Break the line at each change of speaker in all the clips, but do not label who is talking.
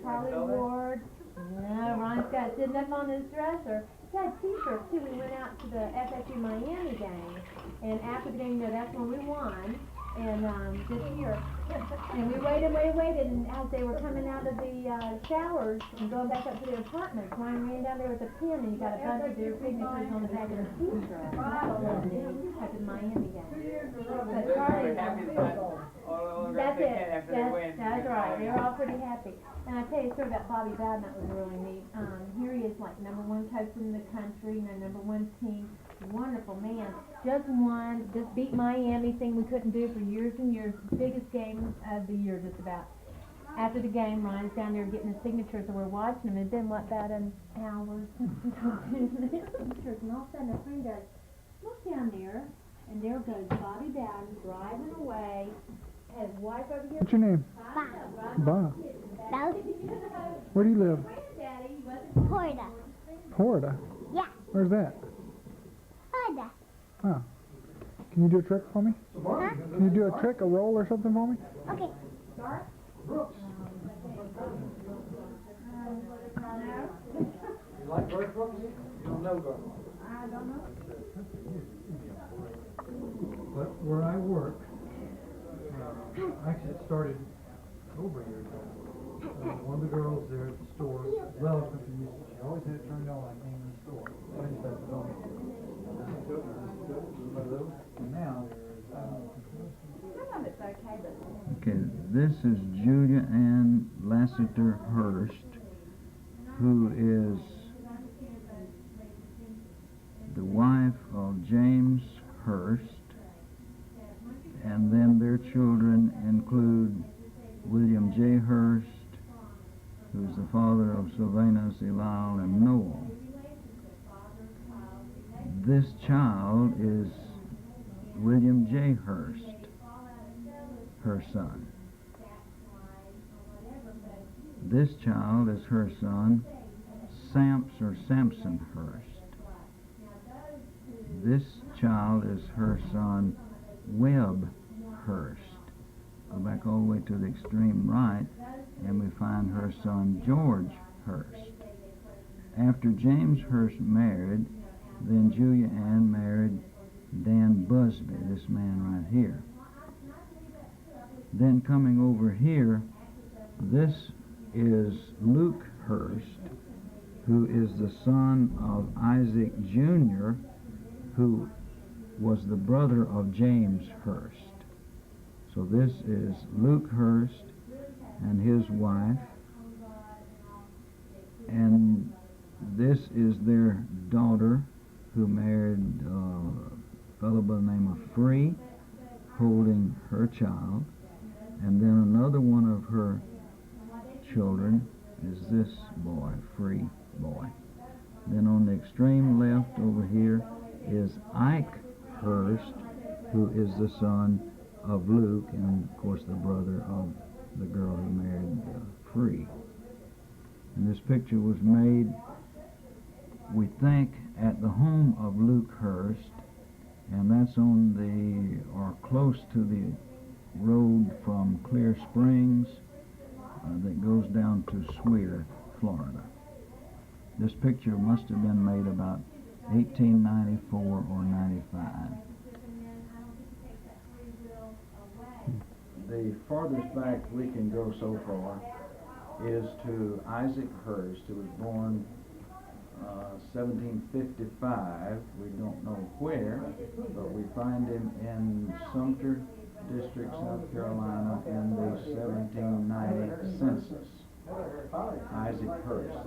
Charlie Ward. Yeah, Ron's got it sitting up on his dresser. He had t-shirts too. We went out to the FSU Miami game, and after the game, that's when we won. And this year, and we waited, and as they were coming out of the showers and going back up to their apartments, Ryan ran down there with a pen, and he got a bunch of their signatures on the back of their t-shirt. After the Miami game. But Charlie, that's it. That's right. They were all pretty happy. And I tell you a story about Bobby Bowden that was really neat. Here he is, like #1 coach in the country, and the #1 team. Wonderful man. Just won, just beat Miami, thing we couldn't do for years and years. Biggest game of the year, just about. After the game, Ryan's down there getting his signatures, and we're watching him. It's been, what, about an hour since we talked to his signatures, and all of a sudden, a friend goes, look down there, and there goes Bobby Bowden driving away. His wife over here.
What's your name? Bob.
Bob.
Where do you live?
Florida.
Florida?
Yeah.
Where's that?
Florida.
Huh. Can you do a trick for me?
Huh?
Can you do a trick, a roll or something for me?
Okay.
You like bird books? You don't know bird books.
I don't know.
But where I work, actually it started over a year ago. One of the girls there at the store, relative to music, she always had it turned on when I came in the store. I just had it on. And now
Some of it's okay, but...
Okay, this is Julia Ann Lassiter Hurst, who is the wife of James Hurst, and then their children include William J. Hurst, who's the father of Sylvanus, Eliel, and Noel. This child is William J. Hurst, her son. This child is her son, Samson Hurst. This child is her son, Webb Hurst. Go back all the way to the extreme right, and we find her son, George Hurst. After James Hurst married, then Julia Ann married Dan Busby, this man right here. Then coming over here, this is Luke Hurst, who is the son of Isaac Jr., who was the brother of James Hurst. So this is Luke Hurst and his wife, and this is their daughter, who married a fellow by the name of Free, holding her child. And then another one of her children is this boy, Free boy. Then on the extreme left over here is Ike Hurst, who is the son of Luke, and of course the brother of the girl who married Free. And this picture was made, we think, at the home of Luke Hurst, and that's on the, or close to the road from Clear Springs that goes down to Sweer, Florida. This picture must have been made about 1894 or 95. The farthest back we can go so far is to Isaac Hurst, who was born 1755. We don't know where, but we find him in Sumter District, South Carolina, in the 1790 census. Isaac Hurst.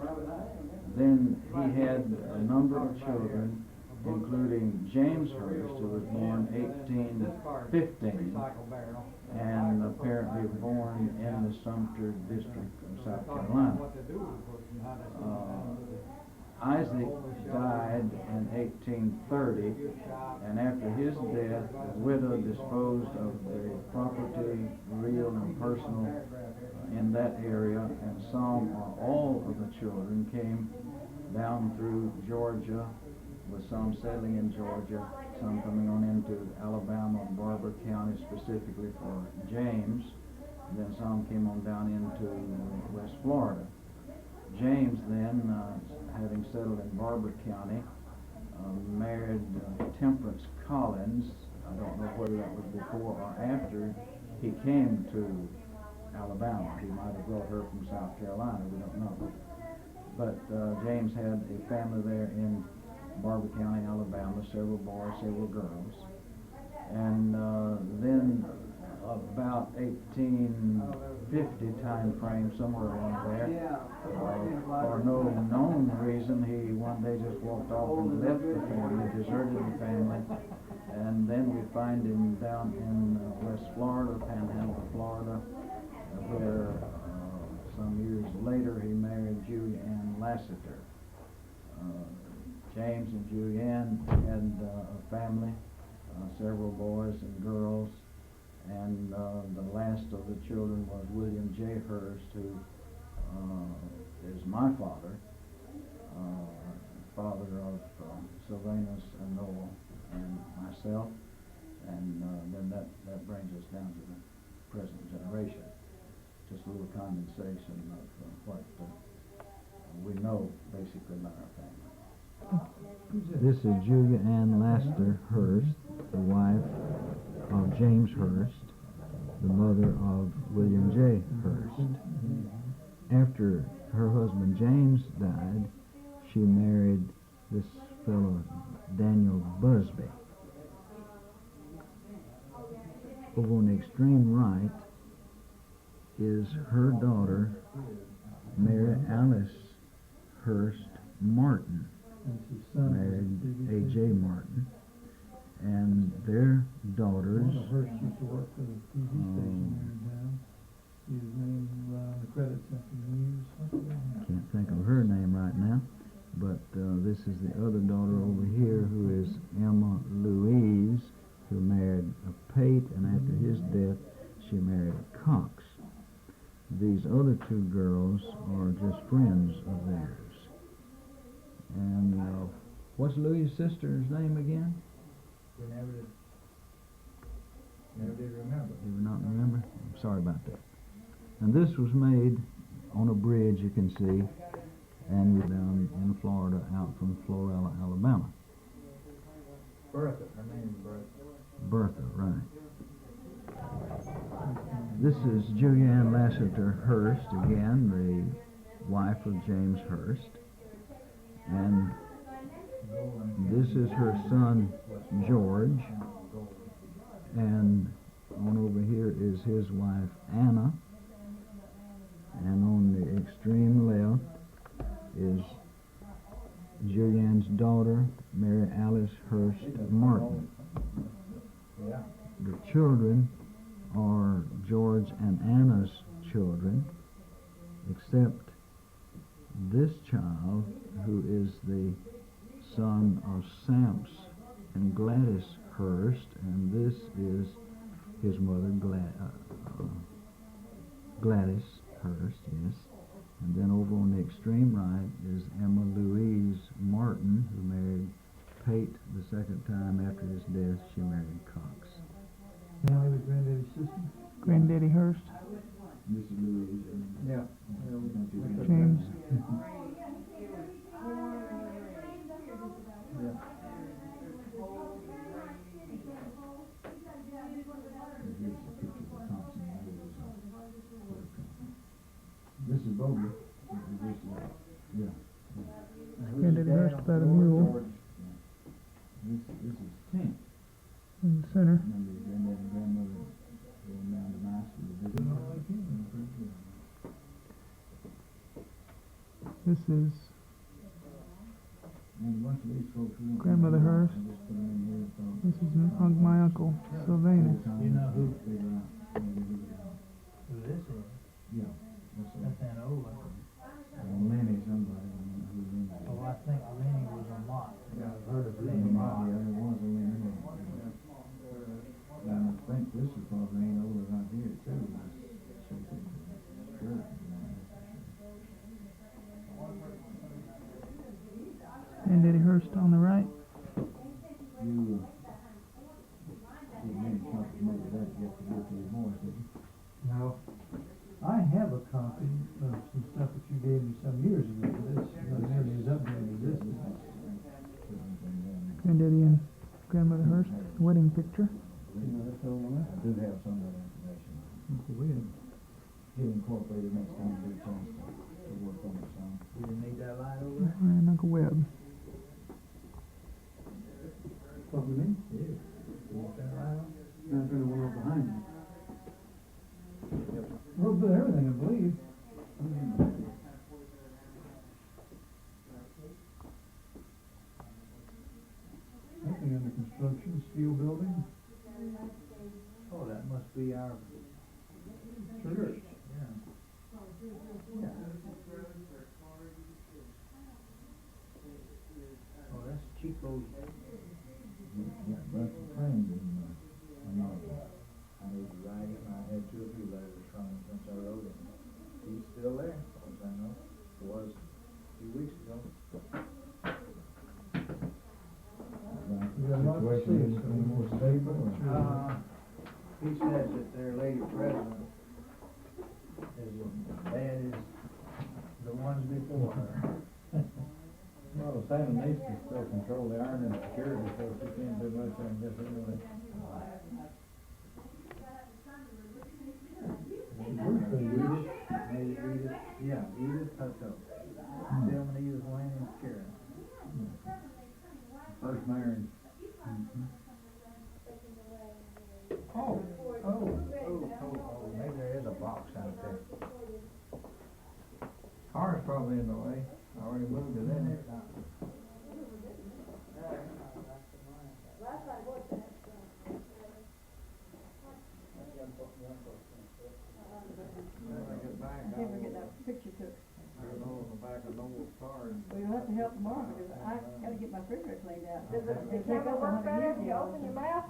Then he had a number of children, including James Hurst, who was born 1815, and apparently born in the Sumter District of South Carolina. Isaac died in 1830, and after his death, the widow disposed of the property, real and personal, in that area, and some or all of the children came down through Georgia, with some settling in Georgia, some coming on into Alabama, Barber County specifically for James, then some came on down into West Florida. James then, having settled in Barber County, married Temperance Collins. I don't know whether that was before or after he came to Alabama. He might have brought her from South Carolina, we don't know. But James had a family there in Barber County, Alabama, several boys, several girls. And then about 1850 time frame, somewhere around there, for no known reason, he one day just walked off and left the family, deserted the family. And then we find him down in West Florida, Panhandle of Florida, where some years later he married Julianne Lassiter. James and Julianne had a family, several boys and girls, and the last of the children was William J. Hurst, who is my father, father of Sylvanus and Noel and myself, and then that brings us down to the present generation. Just a little condensation of what we know basically about our family. This is Julia Ann Lassiter Hurst, the wife of James Hurst, the mother of William J. Hurst. After her husband James died, she married this fellow Daniel Busby. Over on the extreme right is her daughter, Mary Alice Hurst Martin, married A.J. Martin, and their daughters.
Hurst used to work for the TV station there in town. He was named the credit center news.
Can't think of her name right now, but this is the other daughter over here, who is Emma Louise, who married a Pate, and after his death she married a Cox. These other two girls are just friends of theirs. And what's Louis' sister's name again?
We never did remember.
You would not remember? I'm sorry about that. And this was made on a bridge, you can see, and we're down in Florida, out from Florella, Alabama.
Bertha, her name is Bertha.
Bertha, right. This is Julianne Lassiter Hurst again, the wife of James Hurst. And this is her son, George. And on over here is his wife, Anna. And on the extreme left is Julianne's daughter, Mary Alice Hurst Martin. The children are George and Anna's children, except this child, who is the son of Samps and Gladys Hurst, and this is his mother, Gladys Hurst, yes. And then over on the extreme right is Emma Louise Martin, who married Pate the second time. After his death, she married Cox.
Now he was granddaddy's sister?
Granddaddy Hurst.
This is Louise.
Yeah.
James.
Yeah.
Here's a picture of Thompson. This is Bogey.
Granddaddy Hurst about a mule
This is Tink.
in the center.
Remember your granddad and grandmother going down to Nashville to visit?
This is
And a bunch of these folks, we don't
Grandmother
know.
Hurst.
I just put them in here, so
This is my uncle, Sylvanus.
You know who-
Figure out maybe who they are.
Who this is?
Yeah, that's
That's Aunt Ola.
Lenny somebody, I don't know who Lenny is.
Oh, I think Lenny was a Mott. Yeah, I've heard of
Lenny might be, it was a Lenny. And I think this is probably ain't over right here too. Sure.
Granddaddy Hurst on the right.
You didn't talk as much of that, you have to give to your boys, did you?
No, some stuff that you gave me some years ago, this, maybe is updated this.
Granddaddy and Grandmother Hurst, wedding picture.
I do have some of that information.
Uncle Webb.
Get incorporated next time we get a chance to work on the song.
You didn't need that light over there?
And Uncle Webb.
What we need? Yeah. You want that light on? No, turn the one on behind you. A little bit of everything, I believe. Nothing under construction, steel building. Oh, that must be our church. Yeah. Oh, that's Chico's.
Yeah, bunch of friends in Marjorie. I need to write him. I had 2 or 3 letters from him since I wrote him. He's still there, as far as I know. It was a few weeks ago.
We got a lot to see.
Any more stable or?
He says that their lady president is as bad as the ones before her.
Well, Sam needs to still control the iron and security, so she can't do much on this anyway.
Edith, yeah, Edith Hutto. Tillman, Edith, Wayne, and Karen.
First marriage.
Oh, maybe there is a box out there.
Car's probably in the way. I already moved it in.
Never get that picture took.
I don't know, in the back of Noel's car.
Well, you'll have to help tomorrow because I gotta get my refrigerator cleaned out.
Does the camera work better if you open your mouth?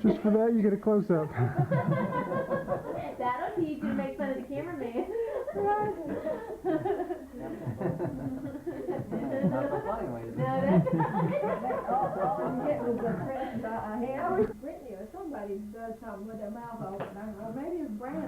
Just for that, you get a close-up.
That'll teach you to make fun of the cameraman.
Not the funny way to do
No,
it.
that's
All you get was a present I had. Brittany or somebody does something with their mouth open. I don't know, maybe it's Brandon.